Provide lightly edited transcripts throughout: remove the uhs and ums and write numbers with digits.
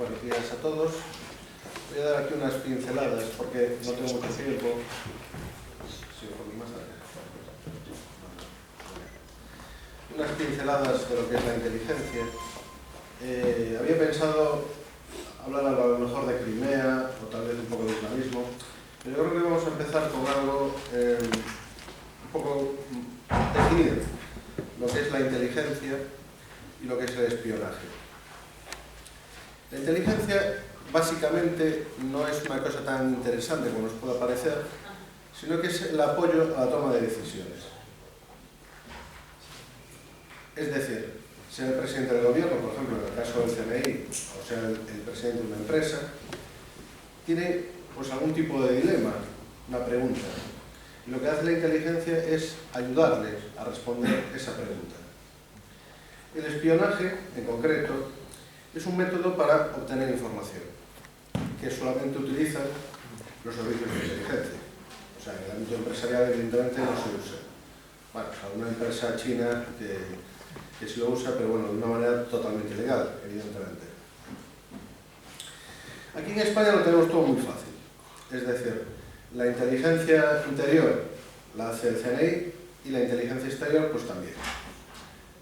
Buenos días a todos. Voy a dar aquí unas pinceladas porque no tengo mucho tiempo. Sí, un poquito más adelante. Unas pinceladas de lo que es la inteligencia. Había pensado hablar a lo mejor de Crimea o tal vez un poco de islamismo, pero yo creo que vamos a empezar con algo un poco definido, lo que es la inteligencia y lo que es el espionaje. La inteligencia básicamente no es una cosa tan interesante como nos pueda parecer, sino que es el apoyo a la toma de decisiones. Es decir, sea el presidente del gobierno, por ejemplo, en el caso del CNI, o sea el presidente de una empresa, tiene pues algún tipo de dilema, una pregunta. Y lo que hace la inteligencia es ayudarles a responder esa pregunta. El espionaje, en concreto, es un método para obtener información, que solamente utilizan los servicios de inteligencia. O sea, en el ámbito empresarial, evidentemente, no se usa. Bueno, alguna empresa china que sí lo usa, pero bueno, de una manera totalmente ilegal, evidentemente. Aquí en España lo tenemos todo muy fácil. Es decir, la inteligencia interior la hace el CNI y la inteligencia exterior pues también.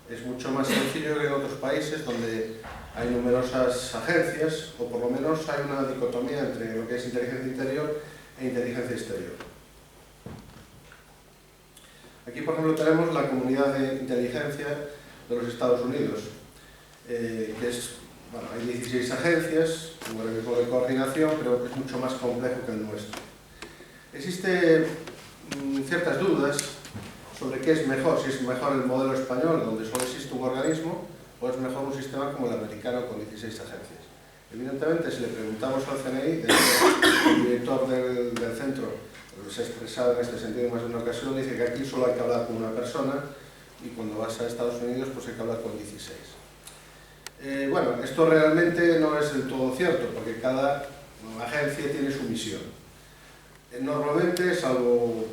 Es mucho más sencillo que en otros países donde hay numerosas agencias, o por lo menos hay una dicotomía entre lo que es inteligencia interior e inteligencia exterior. Aquí, por ejemplo, tenemos la comunidad de inteligencia de los Estados Unidos, que es, bueno, hay 16 agencias, un organismo de coordinación, pero es mucho más complejo que el nuestro. Existen ciertas dudas sobre qué es mejor, si es mejor el modelo español, donde solo existe un organismo, o es mejor un sistema como el americano con 16 agencias. Evidentemente, si le preguntamos al CNI, el director del centro se ha expresado en este sentido más de una ocasión, dice que aquí solo hay que hablar con una persona y cuando vas a Estados Unidos pues hay que hablar con 16. Bueno, esto realmente no es del todo cierto, porque cada agencia tiene su misión. Normalmente, salvo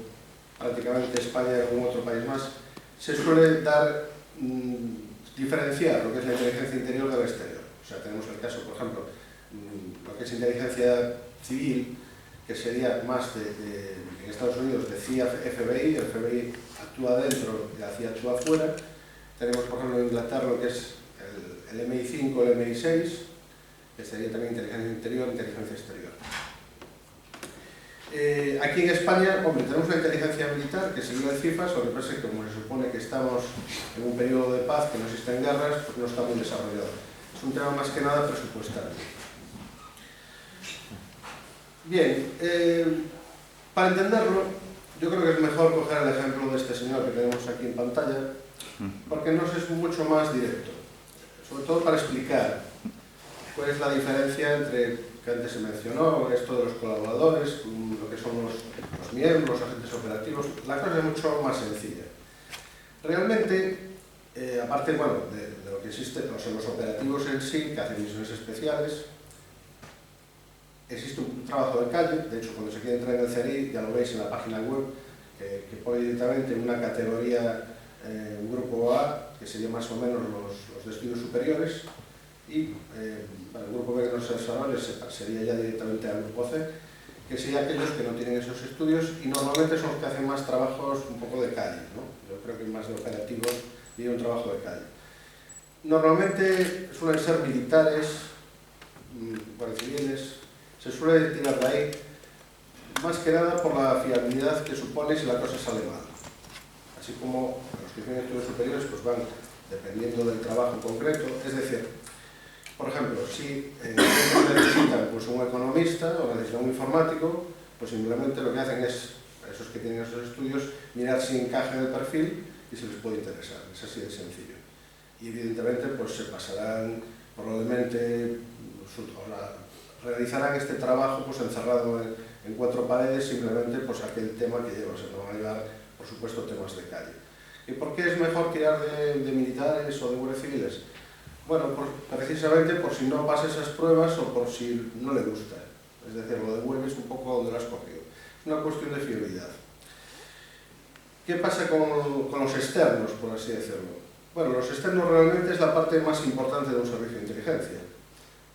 prácticamente España y algún otro país más, se suele diferenciar lo que es la inteligencia interior de la exterior. O sea, tenemos el caso, por ejemplo, lo que es inteligencia civil, que sería más en Estados Unidos de CIA, FBI, el FBI actúa dentro y la CIA actúa afuera. Tenemos, por ejemplo, en Inglaterra lo que es el MI5, el MI6, que sería también inteligencia interior e inteligencia exterior. Aquí en España, hombre, tenemos una inteligencia militar que según el CIFAS, lo que pasa es que como se supone que estamos en un periodo de paz, que no existen guerras, pues no está muy desarrollado. Es un tema más que nada presupuestario. Bien, para entenderlo, yo creo que es mejor coger el ejemplo de este señor que tenemos aquí en pantalla, porque nos es mucho más directo, sobre todo para explicar cuál es la diferencia entre, que antes se mencionó, esto de los colaboradores, lo que son los miembros, los agentes operativos. La cosa es mucho más sencilla. Realmente, aparte bueno, de lo que existe, o sea, los operativos en sí, que hacen misiones especiales, existe un trabajo de calle. De hecho, cuando se quiere entrar en el CNI, ya lo veis en la página web, que pone directamente en una categoría, un grupo A, que sería más o menos los de estudios superiores, y para el grupo B que no se desarrolla sería ya directamente al grupo C, que sería aquellos que no tienen esos estudios y normalmente son los que hacen más trabajos un poco de calle, ¿no? Yo creo que más de operativos y un trabajo de calle. Normalmente suelen ser militares, civiles, se suele tirar de ahí, más que nada por la fiabilidad que supone si la cosa sale mal. Así como los que tienen estudios superiores pues van dependiendo del trabajo concreto, es decir, por ejemplo, si necesitan pues, un economista o necesitan un informático, pues simplemente lo que hacen es, esos que tienen esos estudios, mirar si encaja en el perfil y si les puede interesar. Es así de sencillo. Y evidentemente pues, se pasarán probablemente, realizarán este trabajo pues, encerrado en 4 paredes, simplemente pues, aquel tema que lleva. O sea, no van a llevar, por supuesto, temas de calle. ¿Y por qué es mejor tirar de militares o de guardias civiles? Bueno, precisamente por si no pasa esas pruebas o por si no le gusta. Es decir, lo devuelves un poco donde lo has cogido. Es una cuestión de fiabilidad. ¿Qué pasa con los externos, por así decirlo? Bueno, los externos realmente es la parte más importante de un servicio de inteligencia.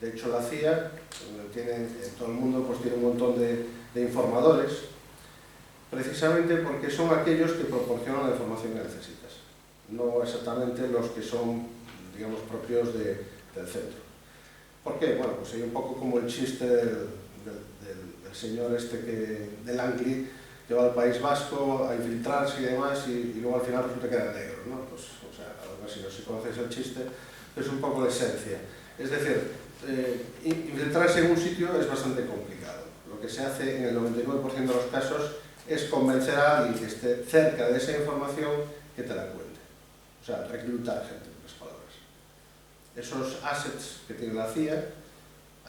De hecho, la CIA, todo el mundo pues, tiene un montón de informadores, precisamente porque son aquellos que proporcionan la información que necesitas, no exactamente los que son, digamos, propios del centro. ¿Por qué? Bueno, pues hay un poco como el chiste del señor de Langley, que va al País Vasco a infiltrarse y demás, y luego al final resulta que era negro, ¿no? Pues, o sea, algo así, no sé si conocéis el chiste, es un poco la esencia. Es decir, infiltrarse en un sitio es bastante complicado. Lo que se hace en el 99% de los casos es convencer a alguien que esté cerca de esa información que te la cuente. O sea, reclutar gente, en otras palabras. Esos assets que tiene la CIA,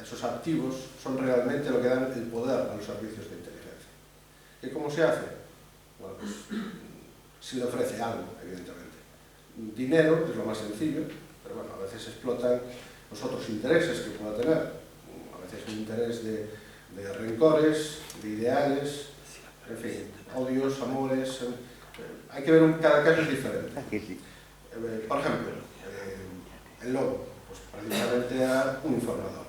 esos activos, son realmente lo que dan el poder a los servicios de inteligencia. ¿Y cómo se hace? Bueno, pues se le ofrece algo, evidentemente. Dinero es lo más sencillo, pero bueno, a veces explotan los otros intereses que pueda tener. A veces un interés de rencores, de ideales, en fin, odios, amores. Hay que ver, cada caso es diferente. Por ejemplo, el lobo, pues precisamente era un informador.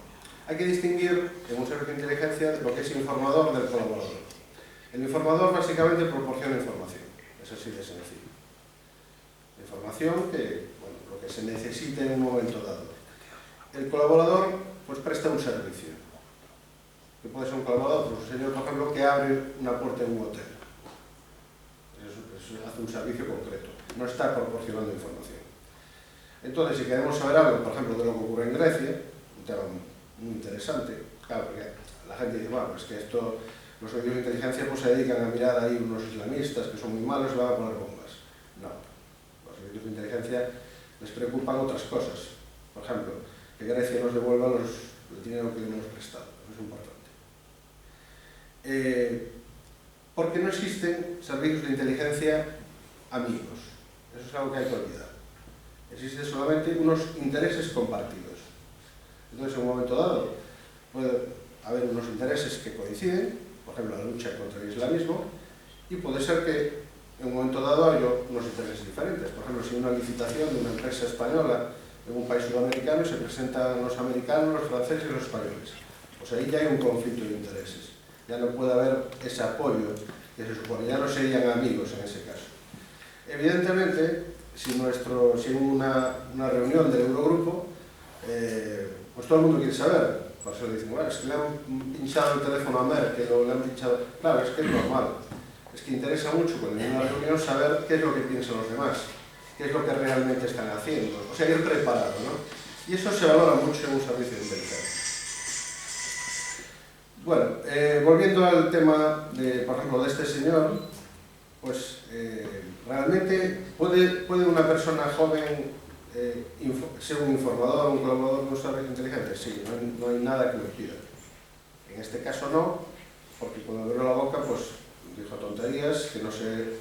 Hay que distinguir en un servicio de inteligencia lo que es informador del colaborador. El informador básicamente proporciona información, es así de sencillo. Información que, bueno, lo que se necesite en un momento dado. El colaborador, pues presta un servicio. Que puede ser un colaborador, pues un señor, por ejemplo, que abre una puerta en un hotel. Eso hace un servicio concreto, no está proporcionando información. Entonces, si queremos saber algo, por ejemplo, de lo que ocurre en Grecia, un tema muy interesante, claro, porque la gente dice, bueno, es que los servicios de inteligencia pues, se dedican a mirar ahí unos islamistas que son muy malos y van a poner bombas. No, los servicios de inteligencia les preocupan otras cosas. Por ejemplo, que Grecia nos devuelva el dinero que le hemos prestado, eso es importante. Porque no existen servicios de inteligencia amigos, eso es algo que hay que olvidar. Existen solamente unos intereses compartidos. Entonces, en un momento dado, puede haber unos intereses que coinciden, por ejemplo, la lucha contra el islamismo, y puede ser que en un momento dado haya unos intereses diferentes. Por ejemplo, si hay una licitación de una empresa española en un país sudamericano y se presentan los americanos, los franceses y los españoles, pues ahí ya hay un conflicto de intereses. Ya no puede haber ese apoyo que se supone, ya no serían amigos en ese caso. Evidentemente, si hay una reunión del Eurogrupo, pues todo el mundo quiere saber. Por eso le dicen, bueno, es que le han pinchado el teléfono a Merkel o le han pinchado... Claro, es que es normal. Es que interesa mucho cuando hay una reunión saber qué es lo que piensan los demás, qué es lo que realmente están haciendo. O sea, ir preparado, ¿no? Y eso se valora mucho en un servicio de inteligencia. Bueno, volviendo al tema, por ejemplo, de este señor, pues realmente puede una persona joven ser un informador, un colaborador de un servicio inteligente. Sí, no hay nada que lo impida. En este caso no, porque cuando abrió la boca, pues dijo tonterías que no se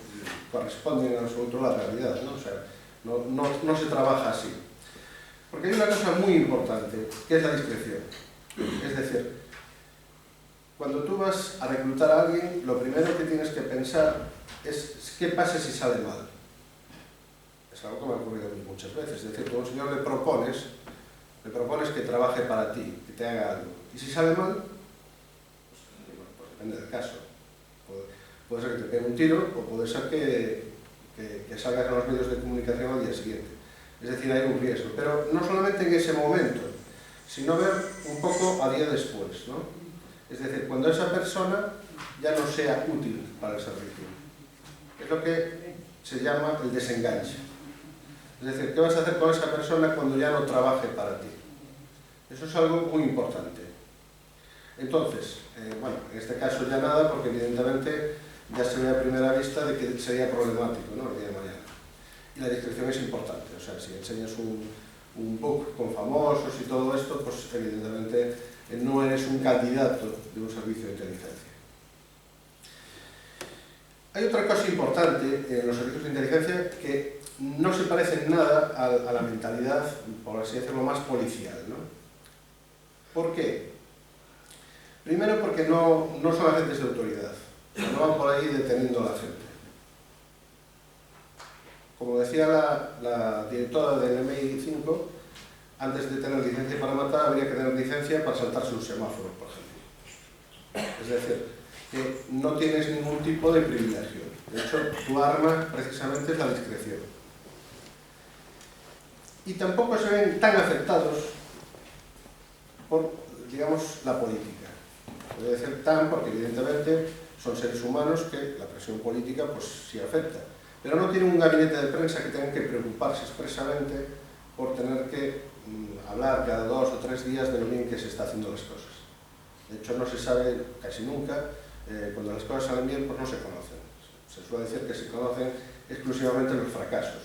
corresponden en absoluto a la realidad, ¿no? O sea, no se trabaja así. Porque hay una cosa muy importante, que es la discreción. Es decir, cuando tú vas a reclutar a alguien, lo primero que tienes que pensar es qué pasa si sale mal. Es algo que me ha ocurrido a mí muchas veces. Es decir, tú a un señor le propones que trabaje para ti, que te haga algo. Y si sale mal, pues depende del caso. Puede ser que te pegue un tiro o puede ser que salgas en los medios de comunicación al día siguiente. Es decir, hay un riesgo. Pero no solamente en ese momento, sino ver un poco a día después, ¿no? Es decir, cuando esa persona ya no sea útil para el servicio. Es lo que se llama el desenganche. Es decir, ¿qué vas a hacer con esa persona cuando ya no trabaje para ti? Eso es algo muy importante. Entonces, bueno, en este caso ya nada, porque evidentemente ya se ve a primera vista de que sería problemático, ¿no?, el día de mañana. Y la discreción es importante, o sea, si enseñas un book con famosos y todo esto, pues evidentemente no eres un candidato de un servicio de inteligencia. Hay otra cosa importante en los servicios de inteligencia que no se parece en nada a la mentalidad, por así decirlo, más policial, ¿no? ¿Por qué? Primero porque no son agentes de autoridad, no van por ahí deteniendo a la gente. Como decía la directora del MI5, antes de tener licencia para matar, habría que tener licencia para saltarse un semáforo, por ejemplo. Es decir, que no tienes ningún tipo de privilegio. De hecho, tu arma precisamente es la discreción. Y tampoco se ven tan afectados por, digamos, la política. Puede decir tan porque evidentemente son seres humanos que la presión política pues sí afecta. Pero no tienen un gabinete de prensa que tenga que preocuparse expresamente por tener que hablar cada 2 o 3 días de lo bien que se está haciendo las cosas. De hecho, no se sabe casi nunca, cuando las cosas salen bien, pues no se conocen. Se suele decir que se conocen exclusivamente los fracasos,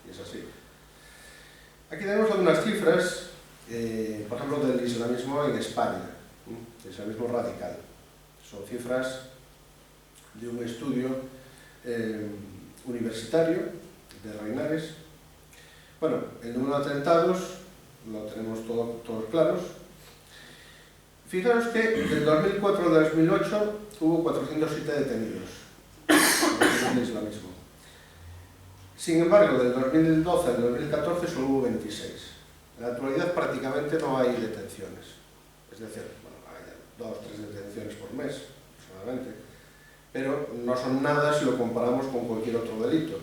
y es así. Aquí tenemos algunas cifras, por ejemplo, del islamismo en España, el islamismo radical. Son cifras de un estudio universitario de Reinares. Bueno, el número de atentados lo tenemos todos claros. Fijaros que del 2004 al 2008 hubo 407 detenidos en el islamismo. Sin embargo, del 2012 al 2014 solo hubo 26. En la actualidad prácticamente no hay detenciones. Es decir, bueno, hay 2 o 3 detenciones por mes, aproximadamente. Pero no son nada si lo comparamos con cualquier otro delito.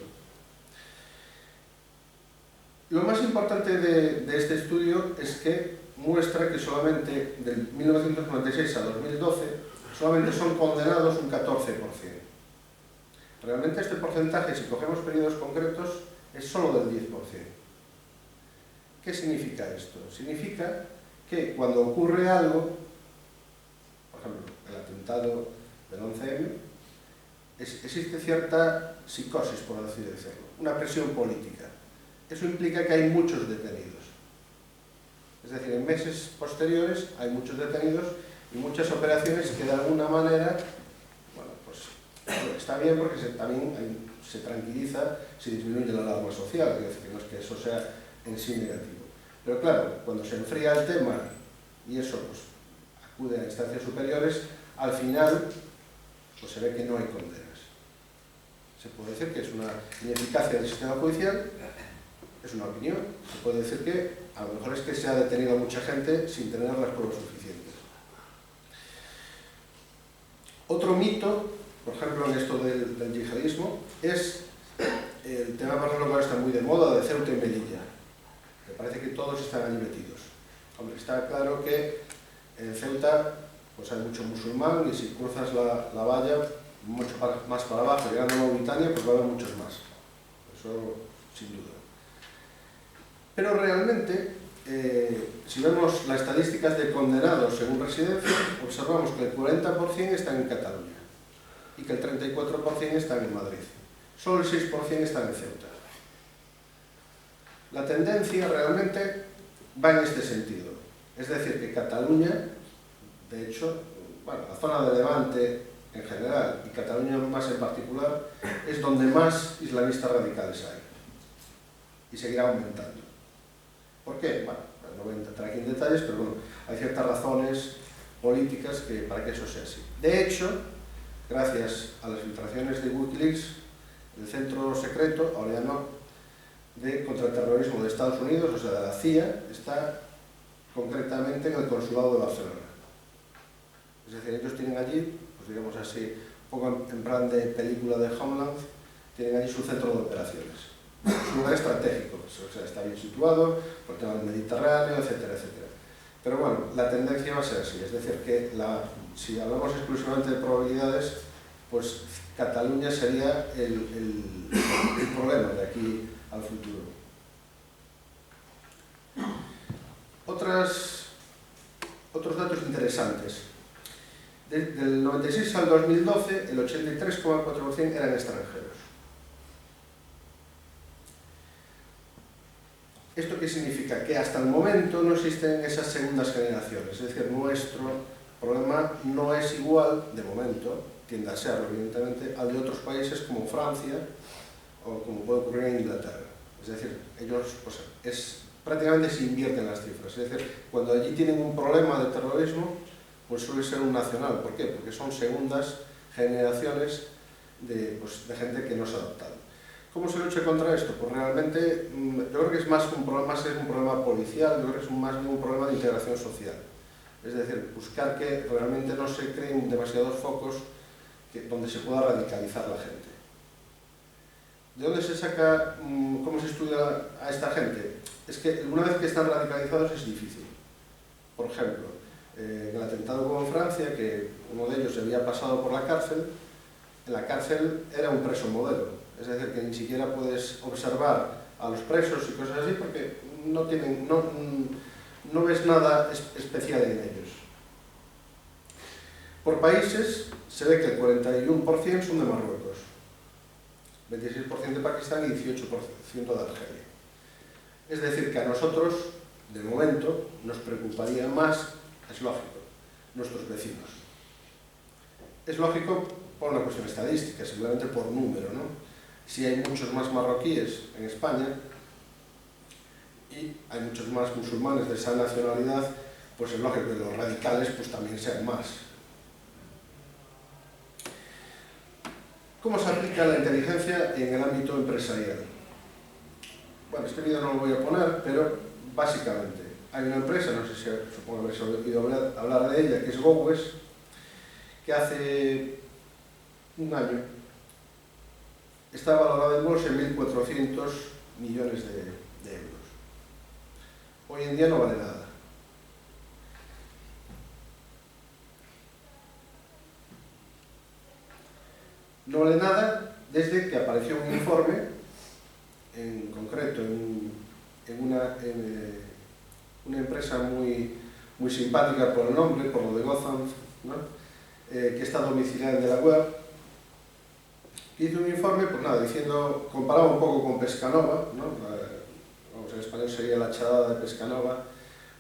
Lo más importante de este estudio es que muestra que solamente del 1996 a 2012 solamente son condenados un 14%. Realmente este porcentaje, si cogemos periodos concretos, es solo del 10%. ¿Qué significa esto? Significa que cuando ocurre algo, por ejemplo, el atentado del 11M, existe cierta psicosis, por así decirlo, una presión política. Eso implica que hay muchos detenidos. Es decir, en meses posteriores hay muchos detenidos y muchas operaciones que de alguna manera, bueno, pues está bien porque también se tranquiliza si disminuye la alarma social, es decir, que no es que eso sea en sí negativo. Pero claro, cuando se enfría el tema y eso pues acude a instancias superiores, al final pues se ve que no hay condenas. Se puede decir que es una ineficacia del sistema judicial, es una opinión. Se puede decir que a lo mejor es que se ha detenido a mucha gente sin tener las pruebas suficientes. Otro mito, por ejemplo, en esto del yihadismo, es el tema, por ejemplo, que ahora está muy de moda, de Ceuta y Melilla. Me parece que todos están allí metidos. Hombre, está claro que en Ceuta pues hay mucho musulmán y si cruzas la valla mucho más para abajo, llegando a Mauritania, pues va a haber muchos más. Eso sin duda. Pero realmente, si vemos las estadísticas de condenados según residencia, observamos que el 40% están en Cataluña y que el 34% están en Madrid. Solo el 6% están en Ceuta. La tendencia realmente va en este sentido. Es decir, que Cataluña, de hecho, bueno, la zona de Levante en general y Cataluña más en particular, es donde más islamistas radicales hay. Y seguirá aumentando. ¿Por qué? Bueno, no voy a entrar aquí en detalles, pero bueno, hay ciertas razones políticas para que eso sea así. De hecho, gracias a las filtraciones de Wikileaks, el centro secreto, ahora ya no, de contraterrorismo de Estados Unidos, o sea, de la CIA, está concretamente en el consulado de Barcelona. Es decir, ellos tienen allí, pues digamos así, un poco en plan de película de Homeland, tienen allí su centro de operaciones. Es un lugar estratégico, o sea, está bien situado, por el tema del Mediterráneo, etcétera, etcétera. Pero bueno, la tendencia va a ser así, es decir, que si hablamos exclusivamente de probabilidades, pues Cataluña sería el problema de aquí al futuro. Otros datos interesantes. Del 96 al 2012, el 83,4% eran extranjeros. ¿Esto qué significa? Que hasta el momento no existen esas segundas generaciones, es decir, nuestro problema no es igual, de momento, tiende a serlo evidentemente, al de otros países como Francia o como puede ocurrir en Inglaterra. Es decir, ellos pues, prácticamente se invierten las cifras, es decir, cuando allí tienen un problema de terrorismo, pues suele ser un nacional. ¿Por qué? Porque son segundas generaciones de gente que no se ha adaptado. ¿Cómo se lucha contra esto? Pues realmente yo creo que es más que un problema policial, yo creo que es más bien un problema de integración social. Es decir, buscar que realmente no se creen demasiados focos donde se pueda radicalizar la gente. ¿De dónde se saca, cómo se estudia a esta gente? Es que una vez que están radicalizados es difícil. Por ejemplo, en el atentado con Francia, que uno de ellos se había pasado por la cárcel, en la cárcel era un preso modelo. Es decir, que ni siquiera puedes observar a los presos y cosas así porque no ves nada especial en ellos. Por países se ve que el 41% son de Marruecos, 26% de Pakistán y 18% de Argelia. Es decir, que a nosotros, de momento, nos preocuparía más, es lógico, nuestros vecinos. Es lógico por una cuestión estadística, simplemente por número, ¿no? Si hay muchos más marroquíes en España y hay muchos más musulmanes de esa nacionalidad, pues es lógico que los radicales pues también sean más. ¿Cómo se aplica la inteligencia en el ámbito empresarial? Bueno, este vídeo no lo voy a poner, pero básicamente hay una empresa, no sé si supongo que habréis oído hablar de ella, que es GoWes, que hace un año está valorada en bolsa en 1.400 millones de euros. Hoy en día no vale nada. No vale nada desde que apareció un informe, en concreto en una empresa muy simpática por el nombre, por lo de Gotham, ¿no? Que está domiciliada en Delaware, que hizo un informe, pues nada, diciendo, comparaba un poco con Pescanova, ¿no? Vamos, en español sería la charada de Pescanova,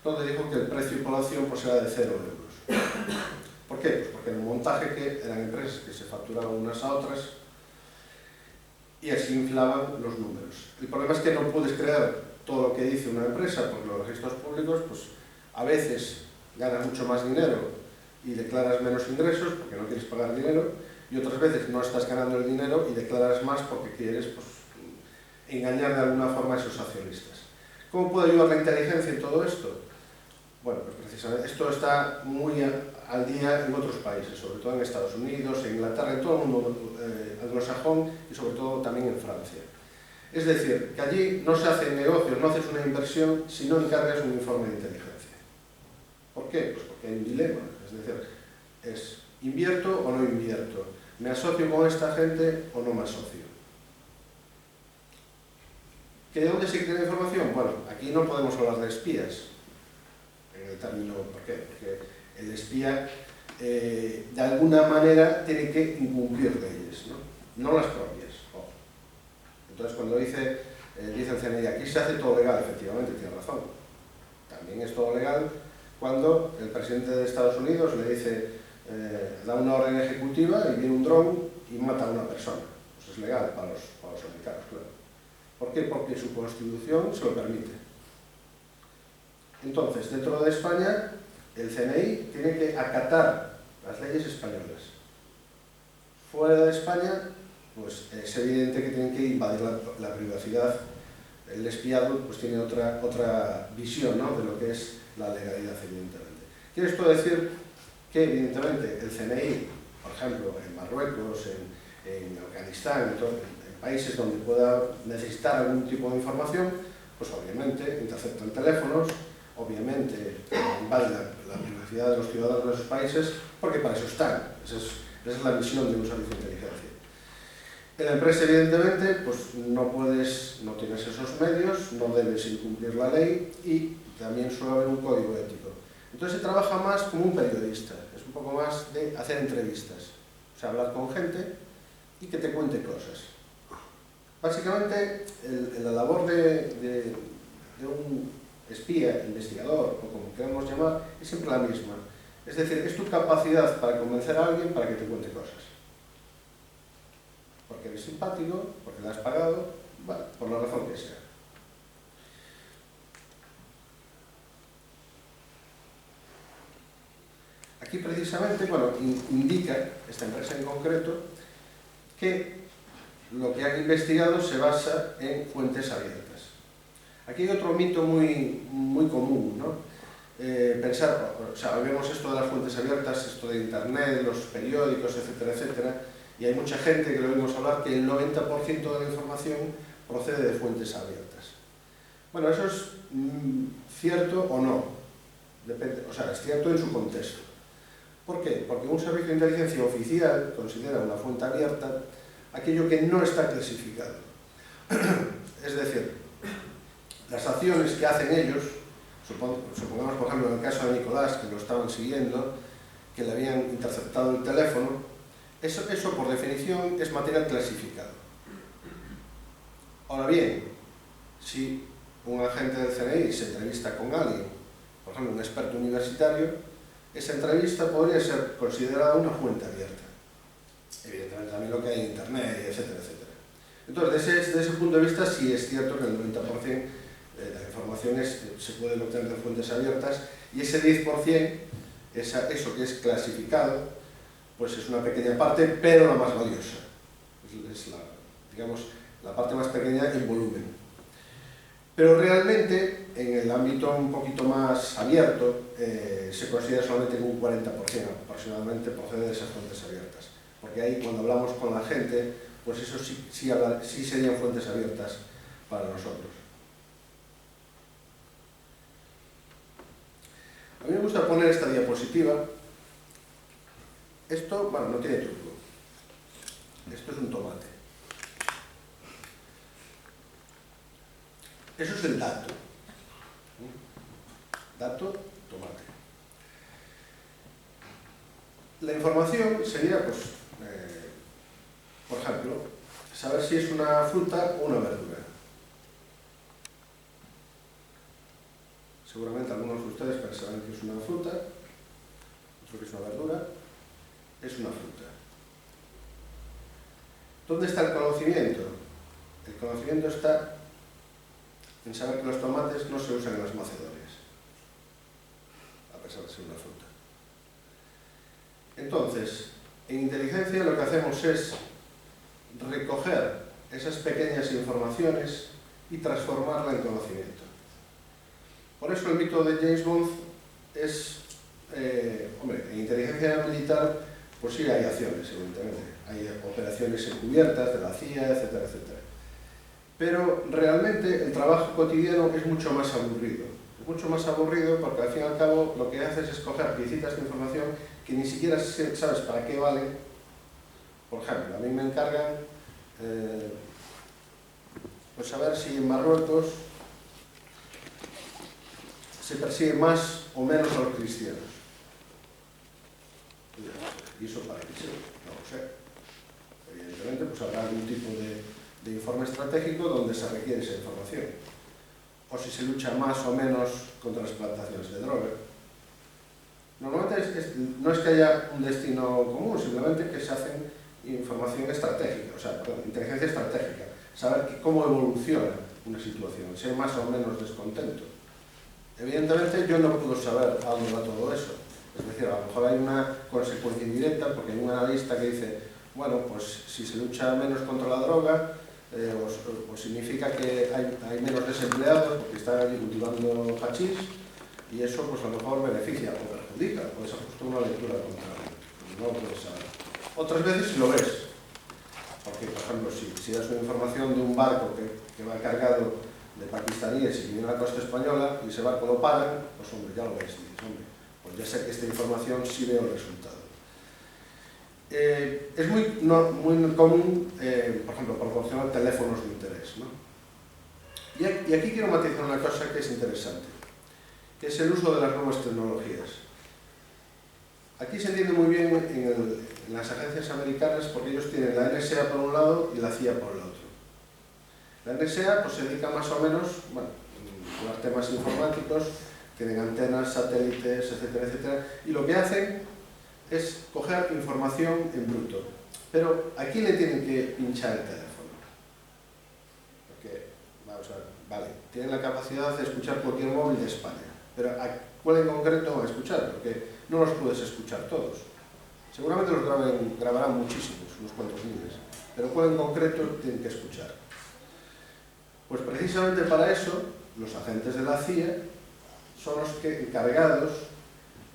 donde dijo que el precio de población pues era de 0 euros. ¿Por qué? Pues porque en un montaje que eran empresas que se facturaban unas a otras y así inflaban los números. El problema es que no puedes creer todo lo que dice una empresa, porque los registros públicos, pues a veces ganas mucho más dinero y declaras menos ingresos porque no quieres pagar dinero, y otras veces no estás ganando el dinero y declaras más porque quieres pues, engañar de alguna forma a esos accionistas. ¿Cómo puede ayudar la inteligencia en todo esto? Bueno, pues precisamente esto está muy al día en otros países, sobre todo en Estados Unidos, en Inglaterra, en todo el mundo anglosajón y sobre todo también en Francia. Es decir, que allí no se hacen negocios, no haces una inversión si no encargas un informe de inteligencia. ¿Por qué? Pues porque hay un dilema, es decir, es ¿invierto o no invierto? ¿Me asocio con esta gente o no me asocio? ¿Que de dónde se quita la información? Bueno, aquí no podemos hablar de espías, en el término, ¿por qué? Porque el espía de alguna manera tiene que incumplir leyes, no las propias. Oh. Entonces cuando dice el CNI, aquí se hace todo legal, efectivamente, tiene razón. También es todo legal cuando el presidente de Estados Unidos le dice, da una orden ejecutiva y viene un dron y mata a una persona. Pues es legal para los americanos, claro. ¿Por qué? Porque su constitución se lo permite. Entonces, dentro de España, el CNI tiene que acatar las leyes españolas. Fuera de España, pues es evidente que tienen que invadir la privacidad. El espiado pues, tiene otra visión, ¿no?, de lo que es la legalidad, evidentemente. ¿Quiere esto decir que, evidentemente, el CNI, por ejemplo, en Marruecos, en Afganistán, en países donde pueda necesitar algún tipo de información, pues obviamente interceptan teléfonos, obviamente invaden la privacidad de los ciudadanos de esos países, porque para eso están. Esa es la misión de un servicio de inteligencia. En la empresa, evidentemente, pues no tienes esos medios, no debes incumplir la ley y también suele haber un código ético. Entonces se trabaja más como un periodista, es un poco más de hacer entrevistas, o sea, hablar con gente y que te cuente cosas. Básicamente, la labor de un espía, investigador, o como queramos llamar, es siempre la misma. Es decir, es tu capacidad para convencer a alguien para que te cuente cosas. Porque eres simpático, porque le has pagado, bueno, por la razón que sea. Aquí precisamente, bueno, indica esta empresa en concreto que lo que han investigado se basa en fuentes abiertas. Aquí hay otro mito muy común, ¿no? Pensar, o sea, vemos esto de las fuentes abiertas, esto de internet, los periódicos, etcétera, etcétera, y hay mucha gente que lo oímos hablar que el 90% de la información procede de fuentes abiertas. Bueno, eso es cierto o no, depende, o sea, es cierto en su contexto. ¿Por qué? Porque un servicio de inteligencia oficial considera una fuente abierta aquello que no está clasificado. Es decir, las acciones que hacen ellos, supongamos por ejemplo en el caso de Nicolás, que lo estaban siguiendo, que le habían interceptado el teléfono, eso por definición es material clasificado. Ahora bien, si un agente del CNI se entrevista con alguien, por ejemplo un experto universitario, esa entrevista podría ser considerada una fuente abierta. Evidentemente también lo que hay en internet, etcétera, etcétera. Entonces, desde ese punto de vista sí es cierto que el 90% de la información se puede obtener de fuentes abiertas, y ese 10%, eso que es clasificado, pues es una pequeña parte, pero la más valiosa. Es digamos, la parte más pequeña en volumen. Pero realmente, en el ámbito un poquito más abierto, se considera solamente que un 40% aproximadamente procede de esas fuentes abiertas. Porque ahí, cuando hablamos con la gente, pues eso sí serían fuentes abiertas para nosotros. A mí me gusta poner esta diapositiva. Esto, bueno, no tiene truco. Esto es un tomate. Eso es el dato. Dato, tomate. La información sería, pues, por ejemplo, saber si es una fruta o una verdura. Seguramente algunos de ustedes pensarán que es una fruta, otros que es una verdura. Es una fruta. ¿Dónde está el conocimiento? El conocimiento está en saber que los tomates no se usan en las Macedonias, a pesar de ser una fruta. Entonces, en inteligencia lo que hacemos es recoger esas pequeñas informaciones y transformarla en conocimiento. Por eso el mito de James Bond es, hombre, en inteligencia militar, pues sí hay acciones, evidentemente. Hay operaciones encubiertas de la CIA, etcétera, etcétera. Pero realmente el trabajo cotidiano es mucho más aburrido. Es mucho más aburrido porque al fin y al cabo lo que haces es coger piecitas de información que ni siquiera sabes para qué valen. Por ejemplo, a mí me encargan pues saber si en Marruecos se persigue más o menos a los cristianos. ¿Y eso para qué sirve? No lo sé. Evidentemente, pues habrá algún tipo de informe estratégico donde se requiere esa información. O si se lucha más o menos contra las plantaciones de droga. Normalmente no es que haya un destino común, simplemente que se hacen información estratégica, o sea, inteligencia estratégica. Saber cómo evoluciona una situación, si hay más o menos descontento. Evidentemente yo no puedo saber a dónde va todo eso. Es decir, a lo mejor hay una consecuencia indirecta porque hay un analista que dice, bueno, pues si se lucha menos contra la droga, pues significa que hay menos desempleados porque están allí cultivando hachís, y eso pues a lo mejor beneficia o perjudica. Puede ser justo una lectura contraria. No lo puedes saber. Otras veces sí lo ves. Porque, por ejemplo, si das una información de un barco que va cargado de pakistaníes y que viene a la costa española y ese barco lo pagan, pues hombre, ya lo ves. Dices, hombre, pues ya sé que esta información sí veo el resultado. Es muy común, por ejemplo, proporcionar teléfonos de interés, ¿no? Y aquí quiero matizar una cosa que es interesante, que es el uso de las nuevas tecnologías. Aquí se entiende muy bien en las agencias americanas porque ellos tienen la NSA por un lado y la CIA por el otro. La NSA pues, se dedica más o menos, bueno, a los temas informáticos, tienen antenas, satélites, etcétera, etcétera, y lo que hacen es coger información en bruto. Pero aquí le tienen que pinchar el teléfono. Porque, vamos a ver, vale, tienen la capacidad de escuchar cualquier móvil de España, pero ¿a cuál en concreto van a escuchar? Porque no los puedes escuchar todos. Seguramente los grabarán muchísimos, unos cuantos miles, pero cuál en concreto tienen que escuchar. Pues precisamente para eso, los agentes de la CIA son los encargados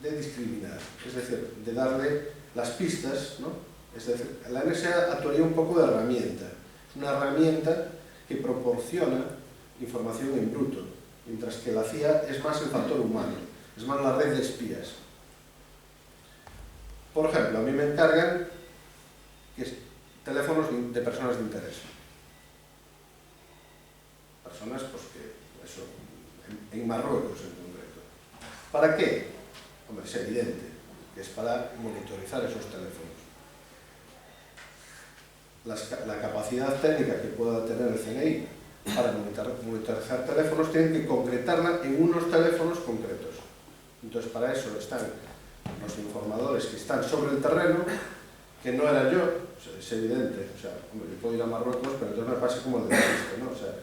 de discriminar, es decir, de darle las pistas, ¿no? Es decir, la NSA actuaría un poco de herramienta, es una herramienta que proporciona información en bruto, mientras que la CIA es más el factor humano, es más la red de espías. Por ejemplo, a mí me encargan teléfonos de personas de interés. Personas, pues que, eso, en Marruecos en concreto. ¿Para qué? Hombre, es evidente que es para monitorizar esos teléfonos. La capacidad técnica que pueda tener el CNI para monitorizar teléfonos tienen que concretarla en unos teléfonos concretos. Entonces, para eso están los informadores que están sobre el terreno, que no era yo, o sea, es evidente, o sea, hombre, yo puedo ir a Marruecos, pero entonces me pasa como el dentista, ¿no? O sea,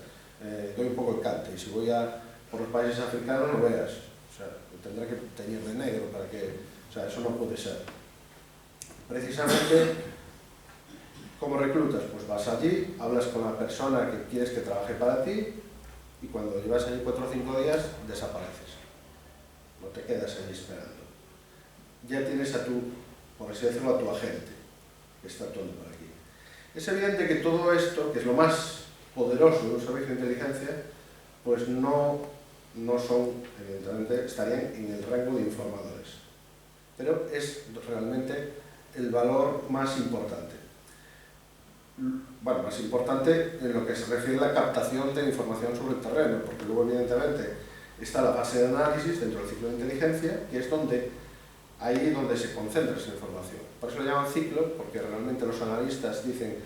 doy un poco el cante, y si voy por los países africanos no veas, o sea, tendré que teñir de negro para que, o sea, eso no puede ser. Precisamente, ¿cómo reclutas? Pues vas allí, hablas con la persona que quieres que trabaje para ti, y cuando llevas allí 4 o 5 días, desapareces. No te quedas allí esperando. Ya tienes por así decirlo, a tu agente, que está actuando por aquí. Es evidente que todo esto, que es lo más poderoso de un servicio de inteligencia, pues no son, evidentemente, estarían en el rango de informadores. Pero es realmente el valor más importante. Bueno, más importante en lo que se refiere a la captación de información sobre el terreno, porque luego, evidentemente, está la fase de análisis dentro del ciclo de inteligencia, que es ahí donde se concentra esa información. Por eso lo llaman ciclo, porque realmente los analistas dicen,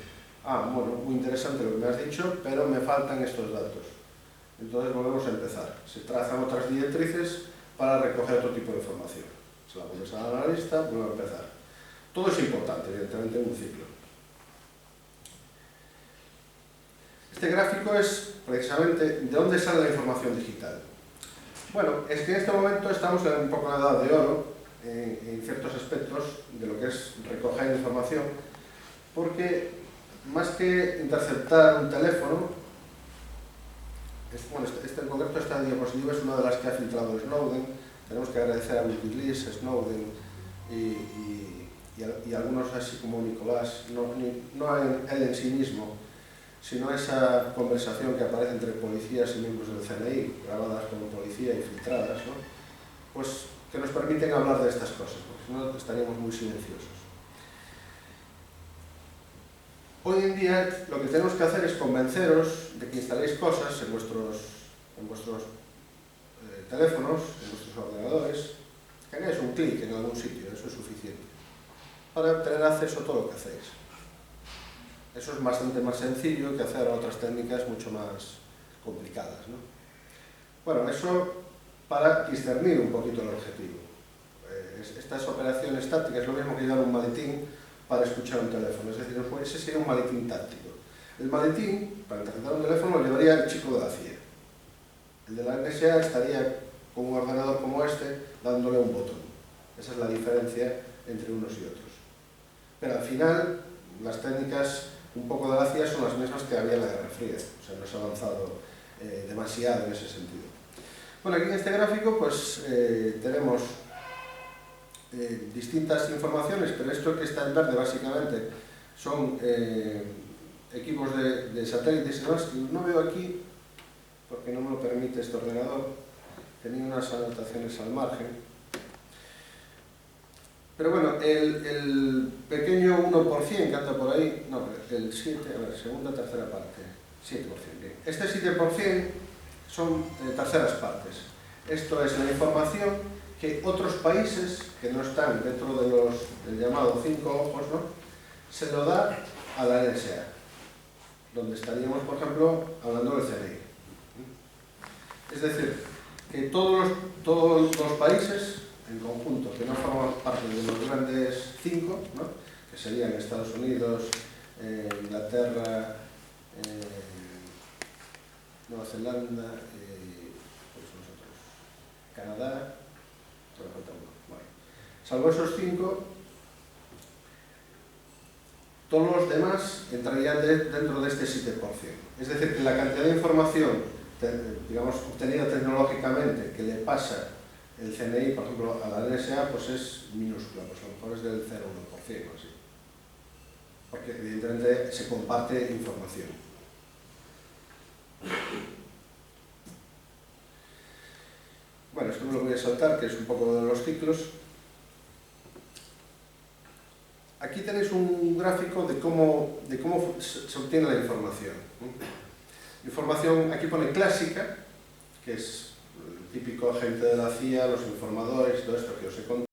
bueno, muy interesante lo que me has dicho, pero me faltan estos datos. Entonces volvemos a empezar. Se trazan otras directrices para recoger otro tipo de información. Se la vuelves al analista, vuelve a empezar. Todo es importante, evidentemente, en un ciclo. Este gráfico es precisamente de dónde sale la información digital. Bueno, es que en este momento estamos en un poco en la edad de oro, en ciertos aspectos de lo que es recoger información, porque más que interceptar un teléfono, bueno, este en concreto, esta diapositiva es una de las que ha filtrado Snowden. Tenemos que agradecer a Wikileaks, Snowden y algunos así como Nicolás, no él en sí mismo, sino esa conversación que aparece entre policías y miembros del CNI, grabadas como policía y filtradas, ¿no? Pues que nos permiten hablar de estas cosas, porque si no estaríamos muy silenciosos. Hoy en día lo que tenemos que hacer es convenceros de que instaléis cosas en vuestros teléfonos, en vuestros ordenadores, que hagáis un clic en algún sitio, eso es suficiente, para tener acceso a todo lo que hacéis. Eso es bastante más sencillo que hacer otras técnicas mucho más complicadas, ¿no? Bueno, eso para discernir un poquito el objetivo. Estas operaciones tácticas es lo mismo que llevar un maletín para escuchar un teléfono, es decir, ese sería un maletín táctico. El maletín, para interceptar un teléfono, lo llevaría el chico de la CIA. El de la NSA estaría con un ordenador como este, dándole un botón. Esa es la diferencia entre unos y otros. Pero al final, las técnicas un poco de la CIA son las mismas que había en la Guerra Fría, o sea, no se ha avanzado demasiado en ese sentido. Bueno, aquí en este gráfico pues tenemos distintas informaciones, pero esto que está en verde básicamente son equipos de satélites y demás, que no veo aquí porque no me lo permite este ordenador, tenía unas anotaciones al margen. Pero bueno, el pequeño 1% que anda por ahí, no, el 7%, a ver, segunda, tercera parte, 7%, bien. Este 7% son terceras partes. Esto es la información que otros países que no están dentro del llamado 5 ojos, ¿no?, se lo da a la NSA, donde estaríamos, por ejemplo, hablando del CNI. Es decir, que todos los países en conjunto que no forman parte de los grandes 5, ¿no?, que serían Estados Unidos, Inglaterra, Nueva Zelanda, pues nosotros, Canadá, bueno, salvo esos 5, todos los demás entrarían dentro de este 7%. Es decir, que la cantidad de información, digamos, obtenida tecnológicamente que le pasa el CNI, por ejemplo, a la NSA, pues es minúscula, pues a lo mejor es del 0,1% o así. Porque evidentemente se comparte información. Bueno, esto me lo voy a saltar, que es un poco de los ciclos. Aquí tenéis un gráfico de cómo se obtiene la información. Información, aquí pone clásica, que es el típico agente de la CIA, los informadores, todo esto que os he contado.